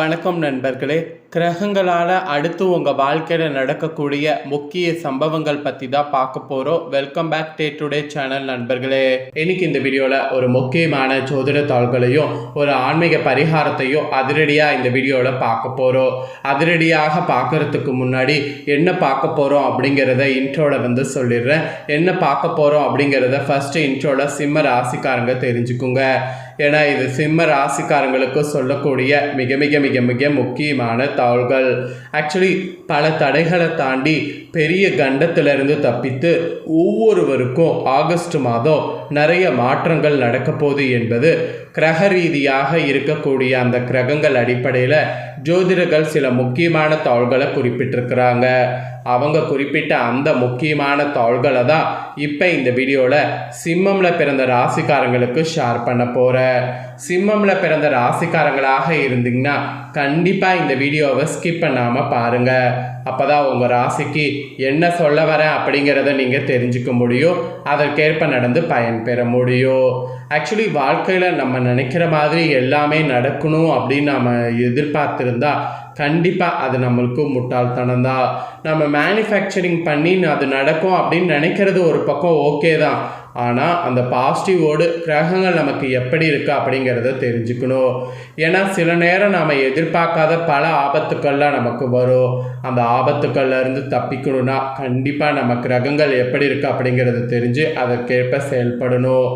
வணக்கம் நண்பர்களே. கிரகங்களால் அடுத்து உங்கள் வாழ்க்கையில் நடக்கக்கூடிய முக்கிய சம்பவங்கள் பற்றி தான் பார்க்க போகிறோம். வெல்கம் பேக் டுடே சேனல் நண்பர்களே. இன்னைக்கு இந்த வீடியோவில் ஒரு முக்கியமான ஜோதிட தாள்களையும் ஒரு ஆன்மீக பரிகாரத்தையும் அதிரடியாக இந்த வீடியோவில் பார்க்க போகிறோம். அதிரடியாக பார்க்கறதுக்கு முன்னாடி என்ன பார்க்க போகிறோம் அப்படிங்கிறத இன்ட்ரோவில் சொல்லிடுறேன். என்ன பார்க்க போகிறோம் அப்படிங்கிறத ஃபஸ்ட்டு இன்ட்ரோவில் சிம்ம ராசிக்காரங்க தெரிஞ்சுக்குங்க. ஏன்னா இது சிம்ம ராசிக்காரங்களுக்கு சொல்லக்கூடிய மிக மிக மிக மிக முக்கியமான தாள்கள். ஆக்சுவலி பல தடைகளை தாண்டி பெரிய கண்டத்திலிருந்து தப்பித்து ஒவ்வொருவருக்கும் ஆகஸ்ட் மாதம் நிறைய மாற்றங்கள் நடக்க போகுது என்பது கிரக ரீதியாக இருக்கக்கூடிய அந்த கிரகங்கள் அடிப்படையில் ஜோதிடர்கள் சில முக்கியமான தாள்களை குறிப்பிட்டிருக்கிறாங்க. அவங்க குறிப்பிட்ட அந்த முக்கியமான தாள்களை தான் இப்போ இந்த வீடியோவில் சிம்மமில் பிறந்த ராசிக்காரங்களுக்கு ஷேர் பண்ண போகிறேன். சிம்மமில் பிறந்த ராசிக்காரங்களாக இருந்தீங்கன்னா கண்டிப்பாக இந்த வீடியோவை ஸ்கிப் பண்ணாமல் பாருங்கள். அப்போ தான் உங்கள் ராசிக்கு என்ன சொல்ல வரேன் அப்படிங்கிறத நீங்கள் தெரிஞ்சுக்க முடியும். அதற்கேற்ப நடந்து பயன்பெற முடியும். ஆக்சுவலி வாழ்க்கையில் நம்ம நினைக்கிற மாதிரி எல்லாமே நடக்கணும் அப்படின்னு நம்ம எதிர்பார்த்துருந்தா கண்டிப்பாக அது நம்மளுக்கு முட்டாள்தனம் தான். நம்ம மேனுஃபேக்சரிங் பண்ணி அது நடக்கும் அப்படின்னு நினைக்கிறது ஒரு பக்கம் ஓகே தான். ஆனால் அந்த பாசிட்டிவோடு கிரகங்கள் நமக்கு எப்படி இருக்குது அப்படிங்கிறத தெரிஞ்சுக்கணும். ஏன்னா சில நேரம் நாம் எதிர்பார்க்காத பல ஆபத்துக்கள்லாம் நமக்கு வரும். அந்த ஆபத்துக்கள்லேருந்து தப்பிக்கணும்னா கண்டிப்பாக நம்ம கிரகங்கள் எப்படி இருக்குது அப்படிங்கிறத தெரிஞ்சு அதற்கேற்ப செயல்படணும்.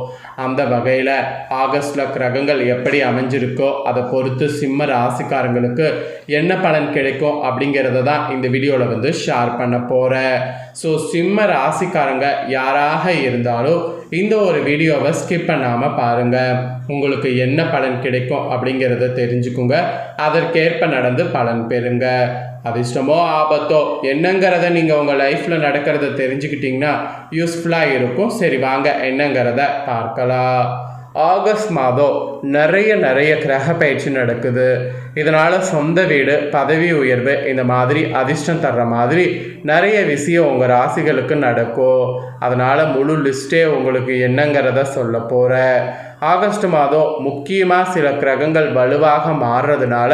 அந்த வகையில் ஆகஸ்டில் கிரகங்கள் எப்படி அமைஞ்சிருக்கோ அதை பொறுத்து சிம்ம ராசிக்காரங்களுக்கு என்ன பலன் கிடைக்கும் அப்படிங்கிறத தான் இந்த வீடியோவில் ஷேர் பண்ண போகிறேன். ஸோ சிம்ம ராசிக்காரங்க யாராக இருந்தாலும் இந்த ஒரு வீடியோவை ஸ்கிப் பண்ணாமல் பாருங்கள். உங்களுக்கு என்ன பலன் கிடைக்கும் அப்படிங்கிறத தெரிஞ்சுக்குங்க. அதற்கேற்ப நடந்து பலன் பெறுங்க. அதிர்ஷ்டமோ ஆபத்தோ என்னங்கிறத நீங்கள் உங்கள் லைஃப்பில் நடக்கிறத தெரிஞ்சுக்கிட்டிங்கன்னா யூஸ்ஃபுல்லாக இருக்கும். சரி வாங்க என்னங்கிறத பார்க்கலாம். ஆகஸ்ட் மாதம் நிறைய கிரக பயிற்சி நடக்குது. இதனால் சொந்த வீடு, பதவி உயர்வு, இந்த மாதிரி அதிர்ஷ்டம் தர்ற மாதிரி நிறைய விஷயம் உங்கள் ராசிகளுக்கு நடக்கும். அதனால் முழு லிஸ்ட்டே உங்களுக்கு என்னங்கிறத சொல்ல போகிறேன். ஆகஸ்ட் மாதம் முக்கியமாக சில கிரகங்கள் வலுவாக மாறுறதுனால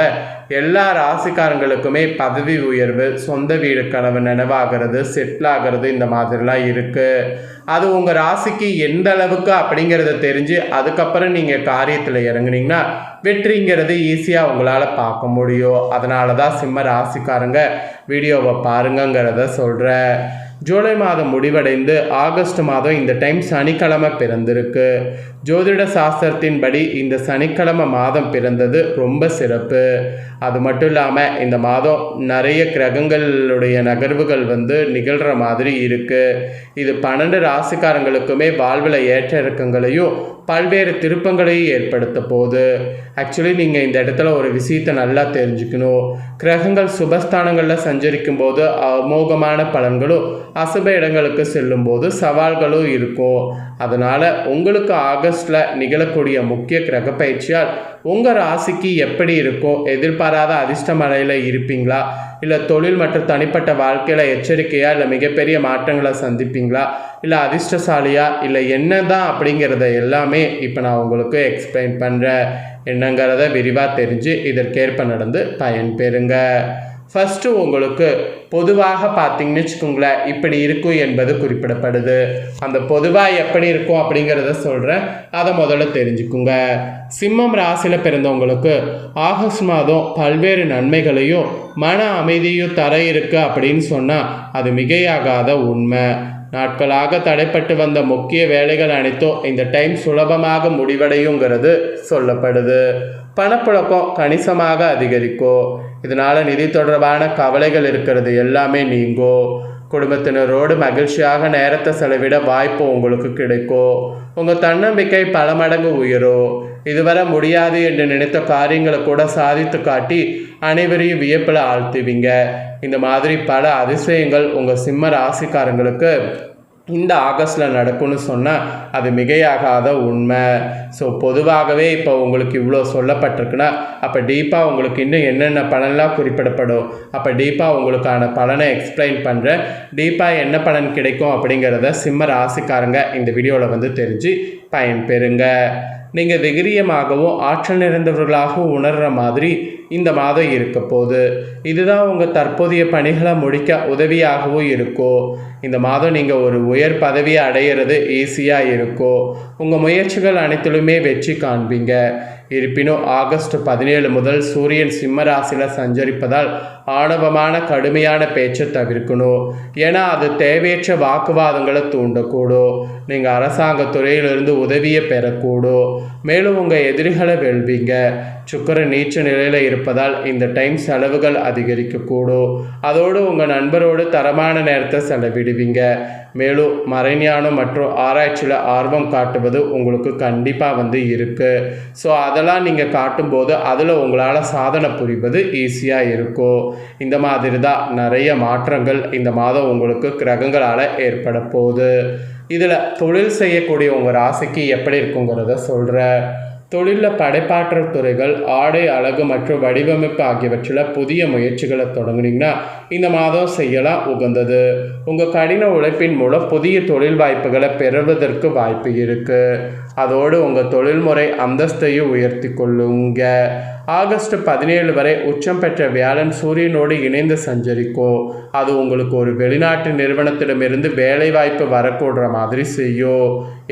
எல்லா ராசிக்காரங்களுக்குமே பதவி உயர்வு, சொந்த வீடு கனவு நினைவாகிறது, செட்டில் ஆகிறது, இந்த மாதிரிலாம் இருக்குது. அது உங்கள் ராசிக்கு எந்த அளவுக்கு அப்படிங்கிறத தெரிஞ்சு அதுக்கப்புறம் நீங்கள் காரியத்தில் இறங்குனீங்கன்னா வெற்றிங்கிறது ஈஸியாக உங்களால் பார்க்க முடியும். அதனால தான் சிம்ம ராசிக்காரங்க வீடியோவை பாருங்கங்கிறத சொல்கிறேன். ஜூலை மாதம் முடிவடைந்து ஆகஸ்ட் மாதம் இந்த டைம் சனிக்கிழமை பிறந்திருக்கு. ஜோதிட சாஸ்திரத்தின்படி இந்த சனிக்கிழமை மாதம் பிறந்தது ரொம்ப சிறப்பு. அது மட்டும் இல்லாமல் இந்த மாதம் நிறைய கிரகங்களுடைய நகர்வுகள் நிகழ்கிற மாதிரி இருக்குது. இது 12 ராசிக்காரங்களுக்குமே வாழ்வில் ஏற்ற இறக்கங்களையும் பல்வேறு திருப்பங்களையும் ஏற்படுத்த போகுது. ஆக்சுவலி நீங்கள் இந்த இடத்துல ஒரு விஷயத்தை நல்லா தெரிஞ்சுக்கணும். கிரகங்கள் சுபஸ்தானங்களில் சஞ்சரிக்கும் போது அமோகமான பலன்களும், அசுப இடங்களுக்கு செல்லும் போது சவால்களும் இருக்கும். அதனால் உங்களுக்கு ஆகஸ்டில் நிகழக்கூடிய முக்கிய கிரக பயிற்சியால் உங்கள் ராசிக்கு எப்படி இருக்கும்? எதிர்பாராத அதிர்ஷ்ட மலையில் இருப்பீங்களா? இல்லை தொழில் மற்றும் தனிப்பட்ட வாழ்க்கையில் எச்சரிக்கையாக இல்லை மிகப்பெரிய மாற்றங்களை சந்திப்பீங்களா? இல்லை அதிர்ஷ்டசாலியா? இல்லை என்ன தான் அப்படிங்கிறத எல்லாமே இப்போ நான் உங்களுக்கு எக்ஸ்பிளைன் பண்ணுறேன். என்னங்கிறத விரிவாக தெரிஞ்சு இதற்கேற்ப நடந்து பயன் பெறுங்க. ஃபஸ்ட்டு உங்களுக்கு பொதுவாக பார்த்தீங்கன்னு வச்சுக்கோங்களேன், இப்படி இருக்கும் என்பது குறிப்பிடப்படுது. அந்த பொதுவாக எப்படி இருக்கும் அப்படிங்கிறத சொல்கிறேன். அதை முதல்ல தெரிஞ்சுக்குங்க. சிம்மம் ராசியில் பிறந்தவங்களுக்கு ஆகஸ்ட் மாதம் பல்வேறு நன்மைகளையும் மன அமைதியும் தர இருக்கு அப்படின்னு சொன்னால் அது மிகையாகாத உண்மை. நாட்களாக தடைப்பட்டு வந்த முக்கிய வேலைகள் அனைத்தும் இந்த டைம் சுலபமாக முடிவடையுங்கிறது சொல்லப்படுது. பணப்புழக்கம் கணிசமாக அதிகரிக்கும். இதனால் நிதி தொடர்பான கவலைகள் இருக்கிறது எல்லாமே நீங்கும். குடும்பத்தினரோடு மகிழ்ச்சியாக நேரத்தை செலவிட வாய்ப்பு உங்களுக்கு கிடைக்கும். உங்கள் தன்னம்பிக்கை பல மடங்கு உயரும். இதுவரை முடியாது என்று நினைத்த காரியங்களை கூட சாதித்து காட்டி அனைவரையும் வியப்பில் ஆழ்த்துவீங்க. இந்த மாதிரி பல அதிசயங்கள் உங்கள் சிம்ம ராசிக்காரங்களுக்கு இந்த ஆகஸ்டில் நடக்கும்னு சொன்னால் அது மிகையாகாத உண்மை. ஸோ பொதுவாகவே இப்போ உங்களுக்கு இவ்வளோ சொல்லப்பட்டிருக்குன்னா அப்போ டீப்பாக உங்களுக்கு இன்னும் என்னென்ன பலன்லாம் குறிப்பிடப்படும். அப்போ டீப்பாக உங்களுக்கான பலனை எக்ஸ்பிளைன் பண்ணுறேன். டீப்பாக என்ன பலன் கிடைக்கும் அப்படிங்கிறத சிம்ம ராசிக்காரங்க இந்த வீடியோவில் தெரிஞ்சு பயன்பெறுங்க. நீங்கள் தைரியமாகவும் ஆற்றல் நிறைந்தவர்களாகவும் உணர்கிற மாதிரி இந்த மாதம் இருக்க போகுது. இதுதான் உங்கள் தற்போதைய பணிகளை முடிக்க உதவியாகவும் இருக்கும். இந்த மாதம் நீங்கள் ஒரு உயர் பதவியை அடையிறது ஈஸியாக இருக்கும். உங்கள் முயற்சிகள் அனைத்திலுமே வெற்றி காண்பீங்க. இருப்பினும் ஆகஸ்ட் 17 முதல் சூரியன் சிம்ம ராசியில் சஞ்சரிப்பதால் ஆணவமான கடுமையான பேச்சை தவிர்க்கணும். ஏன்னா அது தேவையற்ற வாக்குவாதங்களை தூண்டக்கூடும். நீங்கள் அரசாங்க துறையிலிருந்து உதவியை பெறக்கூடும். மேலும் உங்கள் எதிரிகளை வெல்வீங்க. சுக்கிரன் நீச்ச நிலையில் இருப்பதால் இந்த டைம் செலவுகள் அதிகரிக்கக்கூடும். அதோடு உங்கள் நண்பரோடு தரமான நேரத்தை செலவிடுவீங்க. மேலும் மறைஞானம் மற்றும் ஆராய்ச்சியில் ஆர்வம் காட்டுவது உங்களுக்கு கண்டிப்பாக இருக்குது. ஸோ அதெல்லாம் நீங்கள் காட்டும்போது அதில் உங்களால் சாதனை புரிவது ஈஸியாக இருக்கும். இந்த மாதிரி தான் நிறைய மாற்றங்கள் இந்த மாதம் உங்களுக்கு கிரகங்களால் ஏற்பட போகுது. இதில் தொழில் செய்யக்கூடிய உங்கள் ராசிக்கு எப்படி இருக்குங்கிறத சொல்கிறேன். தொழிலில் படைப்பாற்றல் துறைகள், ஆடை, அழகு மற்றும் வடிவமைப்பு ஆகியவற்றில் புதிய முயற்சிகளை தொடங்குனீங்கன்னா இந்த மாதம் செய்யலாம் உகந்தது. உங்கள் கடின உழைப்பின் மூலம் புதிய தொழில் வாய்ப்புகளை பெறுவதற்கு வாய்ப்பு இருக்குது. அதோடு உங்கள் தொழில்முறை அந்தஸ்தையும் உயர்த்தி கொள்ளுங்க. ஆகஸ்ட் 17 வரை உச்சம் பெற்ற வியாழன் சூரியனோடு இணைந்து சஞ்சரிக்கும். அது உங்களுக்கு ஒரு வெளிநாட்டு நிறுவனத்திடமிருந்து வேலை வாய்ப்பு வரக்கூடுற மாதிரி செய்யும்.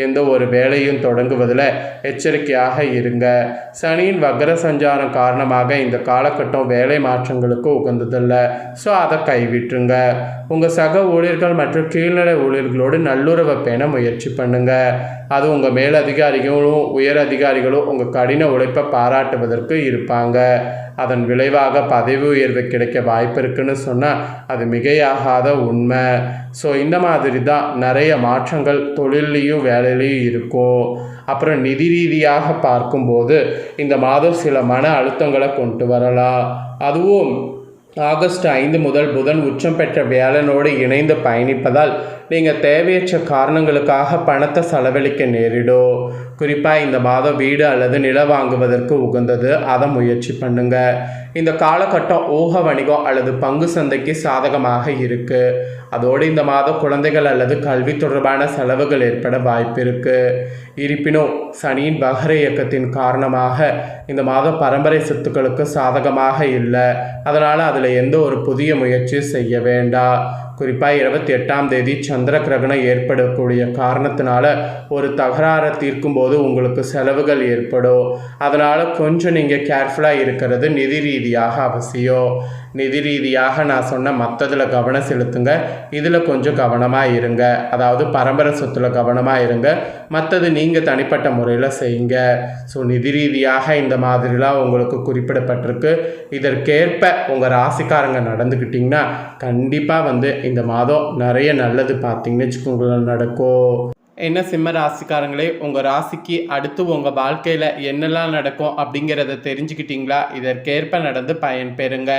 எந்த ஒரு வேலையும் தொடங்குவதில் எச்சரிக்கையாக இருங்க. சனியின் வக்ர சஞ்சாரம் காரணமாக இந்த காலகட்டம் வேலை மாற்றங்களுக்கு உகந்ததில்லை. ஸோ அதை கைவிட்டுருங்க. உங்கள் சக ஊழியர்கள் மற்றும் கீழ்நிலை ஊழியர்களோடு நல்லுறவை பேண முயற்சி பண்ணுங்க. அது உங்கள் மேலதிகாரிகளும் உயர் அதிகாரிகளும் உங்கள் கடின உழைப்பை பாராட்டுவதற்கு இருப்பாங்க. அதன் விளைவாக பதவி உயர்வு கிடைக்க வாய்ப்பு இருக்குன்னு சொன்னால் அது மிகையாகாத உண்மை. ஸோ இந்த மாதிரி தான் நிறைய மாற்றங்கள் தொழிலையும் வேலையிலையும் இருக்கும். அப்புறம் நிதி ரீதியாக பார்க்கும்போது இந்த மாதம் சில மன அழுத்தங்களை கொண்டு வரலாம். அதுவும் ஆகஸ்ட் 5 முதல் புதன் உச்சம் பெற்ற வியாழனோடு இணைந்து பயணிப்பதால் நீங்கள் தேவையற்ற காரணங்களுக்காக பணத்தை செலவழிக்க நேரிடும். குறிப்பாக இந்த மாதம் வீடு அல்லது நிலம் வாங்குவதற்கு உகந்தது. அதை முயற்சி பண்ணுங்க. இந்த காலகட்டம் ஊக வணிகம் அல்லது பங்கு சந்தைக்கு சாதகமாக இருக்குது. அதோடு இந்த மாதம் குழந்தைகள் அல்லது கல்வி தொடர்பான செலவுகள் ஏற்பட வாய்ப்பு இருக்குது. இருப்பினும் சனியின் வகர இயக்கத்தின் காரணமாக இந்த மாதம் பரம்பரை சொத்துக்களுக்கு சாதகமாக இல்லை. அதனால் அதில் எந்த ஒரு புதிய முயற்சியும் செய்ய வேண்டாம். குறிப்பாக 28ஆம் தேதி சந்திர கிரகணம் ஏற்படக்கூடிய காரணத்தினால ஒரு தகராறை தீர்க்கும்போது உங்களுக்கு செலவுகள் ஏற்படும். அதனால் கொஞ்சம் நீங்கள் கேர்ஃபுல்லாக இருக்கிறது நிதி ரீதியாக அவசியம். நிதி ரீதியாக நான் சொன்ன மற்றதில் கவனம் செலுத்துங்க. இதில் கொஞ்சம் கவனமாக இருங்க. அதாவது பரம்பரை சொத்தில் கவனமாக இருங்க. மற்றது நீங்கள் தனிப்பட்ட முறையில் செய்யுங்க. ஸோ நிதி ரீதியாக இந்த மாதிரிலாம் உங்களுக்கு குறிப்பிடப்பட்டிருக்கு. இதற்கேற்ப உங்கள் ராசிக்காரங்க நடந்துக்கிட்டிங்கன்னா கண்டிப்பாக இந்த மாதம் நிறைய நல்லது பார்த்தீங்கன்னு வச்சுக்கோங்களேன் நடக்கும். என்ன சிம்ம ராசிக்காரங்களே, உங்கள் ராசிக்கு அடுத்து உங்கள் வாழ்க்கையில் என்னெல்லாம் நடக்கும் அப்படிங்கிறத தெரிஞ்சுக்கிட்டிங்களா? இதற்கேற்ப நடந்து பயன்பெறுங்க.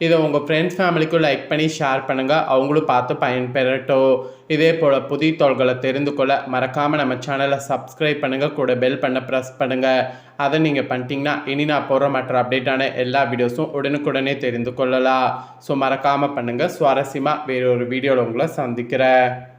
இதை உங்கள் ஃப்ரெண்ட்ஸ் ஃபேமிலிக்கும் லைக் பண்ணி ஷேர் பண்ணுங்கள். அவங்களும் பார்த்து பயன்பெறட்டும். இதே போல் புதிய தகவல்களை தெரிந்து கொள்ள மறக்காமல் நம்ம சேனலை சப்ஸ்கிரைப் பண்ணுங்கள். கூட பெல் பண்ண ப்ரெஸ் பண்ணுங்கள். அதை நீங்கள் பண்ணிட்டீங்கன்னா இனி நான் போகிற மற்ற அப்டேட்டான எல்லா வீடியோஸும் உடனுக்குடனே தெரிந்து கொள்ளலாம். ஸோ மறக்காமல் பண்ணுங்கள். சுவாரஸ்யமாக வேறொரு வீடியோவில் உங்களை சந்திக்கிறேன்.